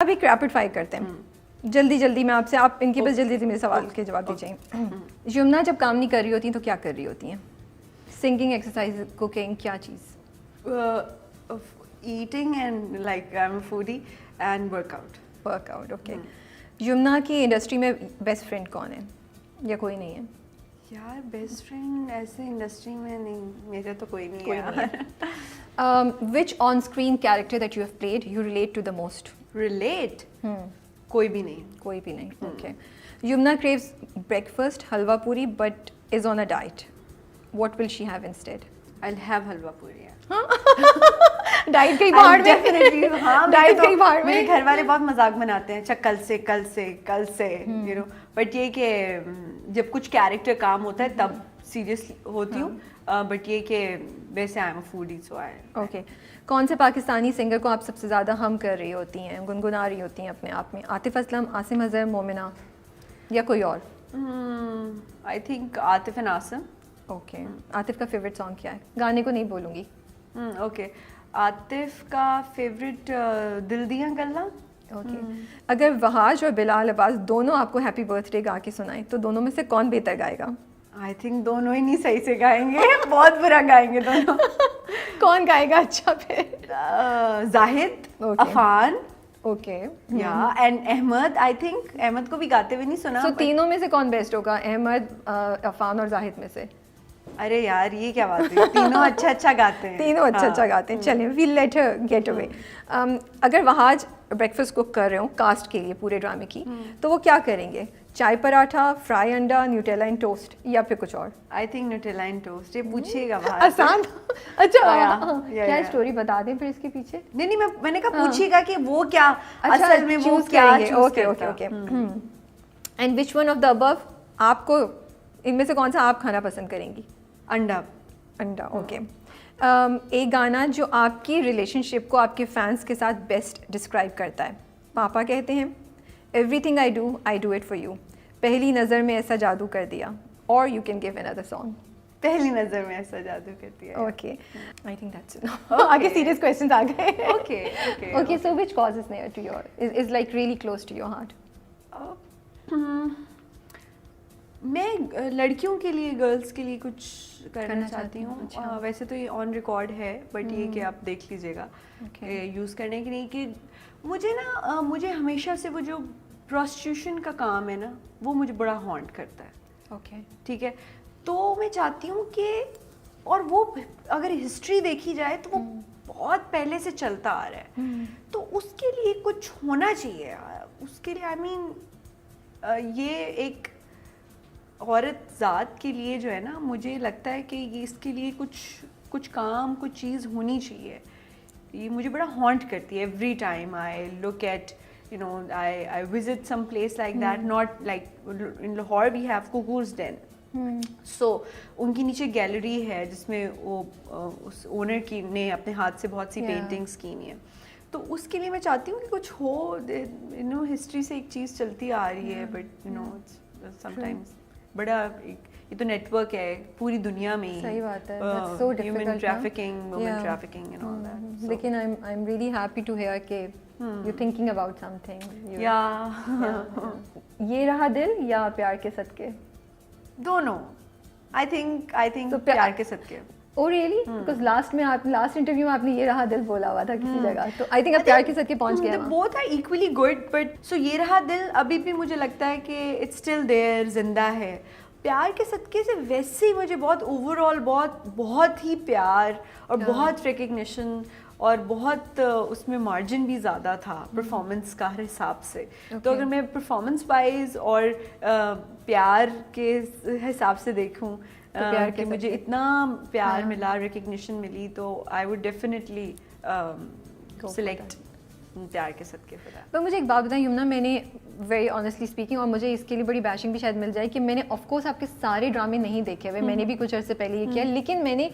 اب ایک rapid fire کرتے ہیں جلدی جلدی میں آپ سے, آپ ان کے بس جلدی جلدی میرے سوال کے جواب دیجیے. یمنا جب کام نہیں کر رہی ہوتی تو کیا کر رہی ہوتی ہیں؟ سنگنگ, ایکسرسائز, کوکنگ, کیا چیز؟ Eating and like I am a foodie and work out. Okay. Yamuna کی انڈسٹری میں بیسٹ فرینڈ کون ہے یا کوئی نہیں ہے؟ یار بیسٹ فرینڈ ایسے انڈسٹری میں نہیں, میرا تو کوئی نہیں ہے. Which on screen character that you have played you relate to the most? Relate کوئی بھی نہیں. کوئی بھی نہیں. Okay. Yamuna craves breakfast halwa puri but is on a diet. What will she have instead? I'll have حلوہ پوری. ڈائٹ کے بہار میں ڈائٹ کے بہار میں گھر والے بہت مذاق بناتے ہیں, اچھا کل سے یو نو, بٹ یہ کہ جب کچھ کیریکٹر کام ہوتا ہے تب سیریس ہوتی ہوں, بٹ یہ کہ ویسے I am a foodie so I. Okay. کون سے پاکستانی سنگر کو آپ سب سے زیادہ ہم کر رہی ہوتی ہیں, گنگنا رہی ہوتی ہیں اپنے آپ میں؟ عاطف اسلم, عاصم اظہر, مومنہ یا کوئی اور؟ I think Atif and Asim. Okay. Atif کا فیوریٹ سانگ کیا ہے؟ گانے کو نہیں بولوں گی. اوکے. عاطف کا فیوریٹ دل دیاں گلاں. اوکے. اگر وہاج اور بلال عباس دونوں آپ کو ہیپی برتھ ڈے گا کے سنائیں تو دونوں میں سے کون بہتر گائے گا؟ آئی تھنک دونوں ہی نہیں صحیح سے گائیں گے, بہت برا گائیں گے دونوں. کون گائے گا اچھا پھر؟ زاہد, عفان. اوکے. یا and Ahmed. I think Ahmed کو بھی گاتے ہوئے نہیں سنا. تو تینوں میں سے کون بیسٹ ہوگا, احمد, عفان اور زاہد میں سے؟ ارے یار یہ کیا بات ہے, تینوں اچھا گاتے ہیں. تینوں اچھا گاتے ہیں. چلیں well let her get away. اگر وہاج بریکفاسٹ کوک کر رہے ہوں کاسٹ کے لیے پورے ڈرامے کی, تو وہ کیا کریں گے؟ چائے پراٹھا, فرائی انڈا, نیوٹیلا اینڈ ٹوسٹ یا پھر کچھ اور؟ I think Nutella and toast. یہ پوچھیے گا باہر. آسان. اچھا کیا اسٹوری بتا دیں پھر اس کے پیچھے؟ نہیں میں نے کہا پوچھیے گا کہ وہ کیا اصل میں وہ کیا چوز کرتا ہے. Okay. And which one of the abbu آپ کو ان میں سے کون سا آپ کھانا پسند کریں گی؟ انڈا. اوکے. ایک گانا جو آپ کی ریلیشن شپ کو آپ کے فینس کے ساتھ بیسٹ ڈسکرائب کرتا ہے. پاپا کہتے ہیں everything I do it for you, پہلی نظر میں ایسا جادو کر دیا, اور you can give another song. پہلی نظر میں ایسا جادو کر دیا. Okay. I think that's it. آگے سیریس کوسچنز آ گئے. Okay. So which cause is near to your, is like really close to your heart? میں لڑکیوں کے لیے, گرلس کے لیے کچھ کرنا چاہتی ہوں. ویسے تو یہ آن ریکارڈ ہے, بٹ یہ کہ آپ دیکھ لیجیے گا یوز کرنے کے نہیں. کہ مجھے ہمیشہ سے وہ جو پروسٹیوشن کا کام ہے نا, وہ مجھے بڑا ہانٹ کرتا ہے. اوکے. ٹھیک ہے. تو میں چاہتی ہوں کہ, اور وہ اگر ہسٹری دیکھی جائے تو وہ بہت پہلے سے چلتا آ رہا ہے, تو اس کے لیے کچھ ہونا چاہیے. اس کے لیے آئی مین یہ ایک عورت ذات کے لیے جو ہے نا, مجھے لگتا ہے کہ یہ اس کے لیے کچھ کام, کچھ چیز ہونی چاہیے. یہ مجھے بڑا ہانٹ کرتی ہے. Every time I look at you know I visit some place like that, not like in Lahore we have Cuckoo's Den. So ان کی نیچے گیلری ہے جس میں وہ اس اونر کی نے اپنے ہاتھ سے بہت سی پینٹنگس کی ہوئی ہیں. تو اس کے لیے میں چاہتی ہوں کہ کچھ ہو, you know ہسٹری سے ایک چیز چلتی آ رہی ہے, بٹ you know sometimes بڑا یہ تو نیٹ ورک ہے پوری دنیا میں. صحیح بات ہے. Human trafficking, women trafficking and all that. لیکن I am really happy to hear کہ you thinking about something. یہ رہا دل یا پیار کے صدقے؟ دونوں. آئی تھنک پیار کے صدقے. Oh really? Because last interview میں آپ نے یہ رہا دل بولا ہوا تھا کسی جگہ, تو آئی تھنک اب پیار کے صدقے پہنچ گئے. Both are equally good, but so یہ رہا دل ابھی بھی مجھے لگتا ہے کہ اٹس اسٹل دیئر, زندہ ہے. پیار کے صدقے سے ویسے ہی مجھے بہت اوور آل بہت ہی پیار اور بہت ریکگنیشن اور بہت اس میں مارجن بھی زیادہ تھا پرفارمنس کا ہر حساب سے. تو اگر میں پرفارمنس وائز اور پیار کے حساب سے دیکھوں کہ مجھے اتنا پیار ملا, ریکگنیشن ملی, تو آئی وڈ ڈیفینیٹلی سلیکٹ پیار کے صدقے. پر مجھے ایک بات بتائیں یمنا, میں نے ویری آنیسٹلی اسپیکنگ, اور مجھے اس کے لیے بڑی بیشنگ بھی شاید مل جائے, کہ میں نے آف کورس آپ کے سارے ڈرامے نہیں دیکھے ہوئے, میں نے بھی کچھ عرصے پہلے یہ کیا, لیکن میں نے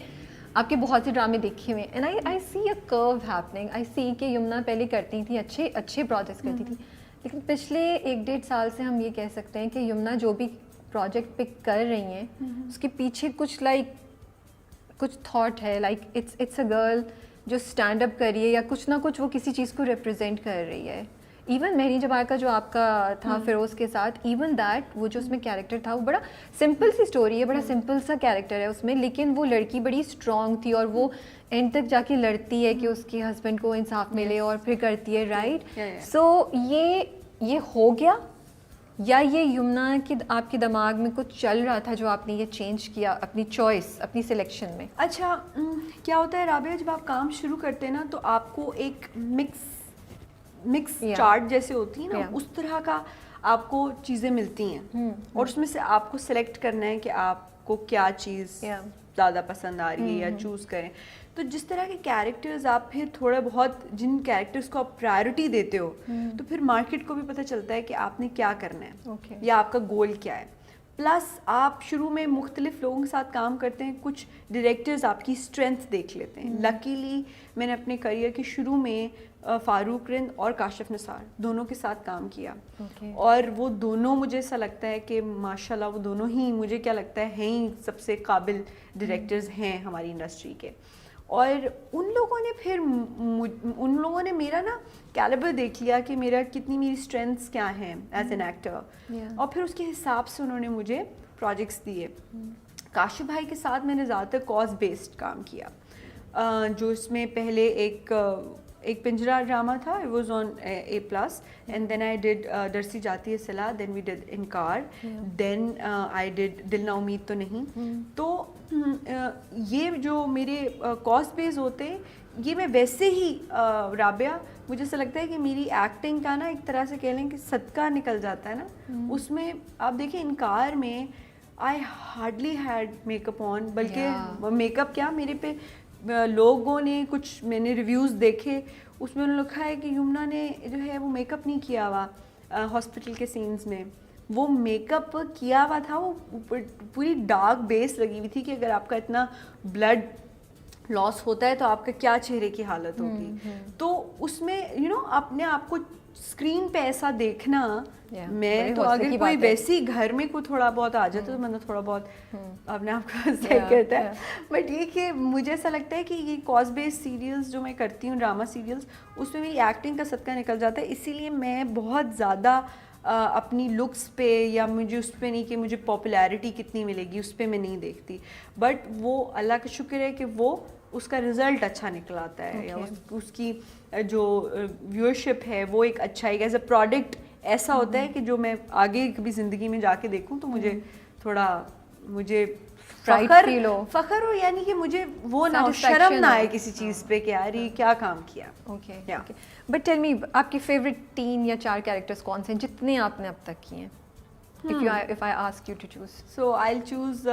آپ کے بہت سے ڈرامے دیکھے ہوئے, اینڈ آئی سی اے کرو ہیپننگ. آئی سی کہ یمنا پہلے کرتی تھی اچھے پروجیکٹس کرتی تھی, لیکن پچھلے 1-1.5 سال سے ہم یہ کہہ سکتے ہیں کہ یمنا جو بھی پروجیکٹ پک کر رہی ہیں اس کے پیچھے کچھ تھاٹ ہے, لائک اٹس اے گرل جو اسٹینڈ اپ کر رہی ہے, یا کچھ نہ کچھ وہ کسی چیز کو ریپرزینٹ کر رہی ہے. ایون مہری جبار کا جو آپ کا تھا فیروز کے ساتھ, ایون دیٹ وہ جو اس میں کیریکٹر تھا وہ بڑا سمپل سی اسٹوری ہے, بڑا سمپل سا کیریکٹر ہے اس میں, لیکن وہ لڑکی بڑی اسٹرانگ تھی اور وہ اینڈ تک جا کے لڑتی ہے کہ اس کے ہسبینڈ کو انصاف ملے اور پھر کرتی ہے, رائٹ. سو یہ ہو گیا, یا یہ یمنا کہ آپ کے دماغ میں کچھ چل رہا تھا جو آپ نے یہ چینج کیا اپنی چوائس, اپنی سلیکشن میں؟ اچھا, کیا ہوتا ہے رابعہ, جب آپ کام شروع کرتے ہیں نا تو آپ کو ایک مکس چارٹ جیسے ہوتی ہے نا, اس طرح کا آپ کو چیزیں ملتی ہیں اور اس میں سے آپ کو سلیکٹ کرنا ہے کہ آپ کو کیا چیز زیادہ پسند آ رہی ہے یا چوز کریں. تو جس طرح کے کیریکٹرز آپ پھر تھوڑا بہت جن کیریکٹرز کو آپ پرائیورٹی دیتے ہو تو پھر مارکیٹ کو بھی پتہ چلتا ہے کہ آپ نے کیا کرنا ہے یا آپ کا گول کیا ہے. پلس آپ شروع میں مختلف لوگوں کے ساتھ کام کرتے ہیں, کچھ ڈائریکٹرز آپ کی اسٹرینتھ دیکھ لیتے ہیں. لکیلی میں نے اپنے کریئر کے شروع میں فاروق رند اور کاشف نثار دونوں کے ساتھ کام کیا, اور وہ دونوں مجھے ایسا لگتا ہے کہ ماشاءاللہ وہ دونوں ہی مجھے کیا لگتا ہے ہیں ہی سب سے قابل ڈائریکٹرز ہیں ہماری انڈسٹری کے. اور ان لوگوں نے میرا نا کیلیبر دیکھ لیا کہ میری اسٹرینتھس کیا ہیں ایز این ایکٹر, اور پھر اس کے حساب سے انہوں نے مجھے پروجیکٹس دیے. کاشف بھائی کے ساتھ میں نے زیادہ تر کاز بیسڈ کام کیا, جو اس میں پہلے ایک پنجرا ڈرامہ تھا, it was on A+, and then I did درسی جاتی ہے صلاح, دین وی ڈیڈ انکار, دین آئی ڈیڈ دل نا امید تو نہیں. تو یہ جو میرے کاسٹ بیس ہوتے ہیں یہ میں ویسے ہی رابعہ مجھے ایسا لگتا ہے کہ میری ایکٹنگ کا نا ایک طرح سے کہہ لیں کہ صدقہ نکل جاتا ہے نا. اس میں آپ دیکھیں انکار میں آئی ہارڈلی ہیڈ میک اپ آن, بلکہ میک اپ کیا میرے پہ لوگوں نے کچھ میں نے ریویوز دیکھے اس میں انہوں نے لکھا ہے کہ یمنا نے جو ہے وہ میک اپ نہیں کیا ہوا ہاسپٹل کے سینس میں, وہ میک اپ کیا ہوا تھا, وہ پوری ڈارک بیس لگی ہوئی تھی کہ اگر آپ کا اتنا بلڈ لاس ہوتا ہے تو آپ کا کیا چہرے کی حالت ہوگی. تو اس میں اپنے آپ کو اسکرین پہ ایسا دیکھنا, میں تو اگر کوئی ویسی گھر میں کوئی تھوڑا بہت آ جاتا ہے تو میں تھوڑا بہت اپنے آپ کو صحیح کرتا ہے. بٹ یہ کہ مجھے ایسا لگتا ہے کہ یہ کاز بیس سیریلز جو میں کرتی ہوں, ڈرامہ سیریلز, اس میں میری ایکٹنگ کا صدقہ نکل جاتا ہے. اسی لیے میں بہت زیادہ اپنی لکس پہ یا مجھے اس پہ نہیں کہ مجھے پاپولیرٹی کتنی ملے گی اس پہ میں نہیں دیکھتی. بٹ وہ اللہ کا شکر ہے کہ وہ اس کا رزلٹ اچھا نکل آتا ہے, یا اس کی جو ویورشپ ہے وہ ایک اچھا ایز اے پروڈکٹ ایسا ہوتا ہے کہ جو میں آگے کبھی زندگی میں جا کے دیکھوں تو مجھے تھوڑا فخر ہو, یعنی کہ مجھے وہ نہ شرم نہ آئے کسی چیز پہ کہ یار یہ کیا کام کیا. بٹ ٹیل می, آپ کی فیوریٹ 3 یا 4 کیریکٹرز کون سے ہیں جتنے آپ نے اب تک کیے ہیں, if I ask you to choose? So I'll choose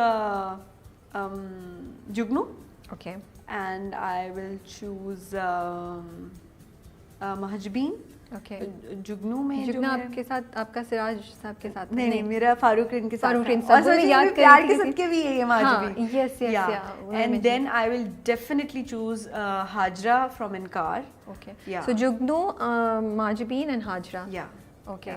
Jugnu. Okay. And I will choose Mahjabeen. Okay. جگنو میں جگنا آپ کے ساتھ, آپ کا سراج صاحب کے ساتھ نہیں, میرا فاروق رند کے ساتھ, فاروق رند صاحب میں یاد پیار کے صدقے بھی ہے یہ مہاجبین. Yes. And then I will definitely choose Hajra from Inkar. Okay. So Jugnu, Mahjabeen and Hajra. Yeah. Okay.